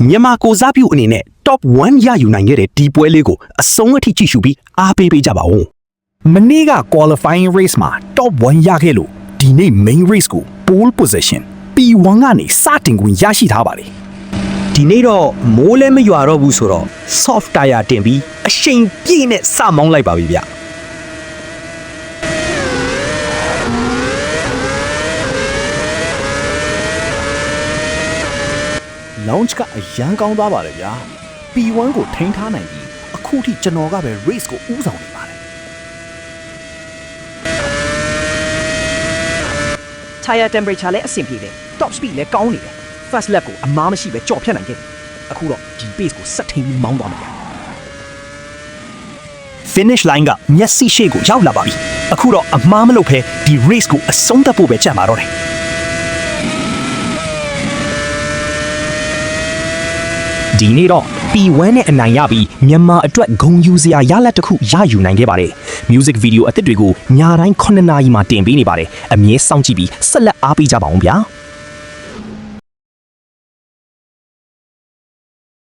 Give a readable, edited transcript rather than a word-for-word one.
မြန်မာကိုစားပြုအနေနဲ့ top 1ရယူနိုင်ခဲ့တဲ့ဒီပွဲလေးကိုအဆုံးအထိကြည့်ရှုပြီးအားပေးကြပါဦး မနေ့က qualifying race မှာ top 1ရခဲ့လို့ဒီနေ့ main race ကို pole position P1 ကနေစတင်ခွင့်ရရှိထားပါတယ် ဒီနေ့တော့မိုးလည်းမရွာတော့ဘူးဆိုတော့ soft tire တင်ပြီးအရှိန်ပြည့်နဲ့စမောင်းလိုက်ပါပြီဗျ launch ကအရန်ကောင်းသွားပါတယ်ဗျာ P1 ကိုထိန်းထားနိုင်ပြီးအခုထိကျွန်တော်ကပဲ race ကိုဦးဆောင်နေပါတယ် tire temperature လည်းအဆင်ပြေတယ် top speed လည်းကောင်းနေတယ် first lap ကိုအမားမရှိပဲကြော်ဖြတ်နိုင်ခဲ့တယ်အခုတော့ဒီ pace ကိုဆက်ထိန်ပြီးမောင်းသွားမှာ finish line ကမျက်စိရှေ့ကိုရောက်လာပါပြီအခုတော့အမှားမလုပ်ဘဲဒီ race ကိုအဆုံးသတ်ဖို့ပဲကြံပါတော့တယ်ဒီနေ့တော့ P1 နဲ့အနိုင်ရပြီးမြန်မာအတွက်ဂုဏ်ယူစရာရလဒ်တစ်ခုရယူနိုင်ခဲ့ပါတယ် music video အသစ်တွေကိုညတိုင်း9နာရီမှာတင်ပေးနေပါတယ်အမြဲစောင့်ကြည့်ပြီးဆက်လက်အားပေးကြပါအောင်ဗျာ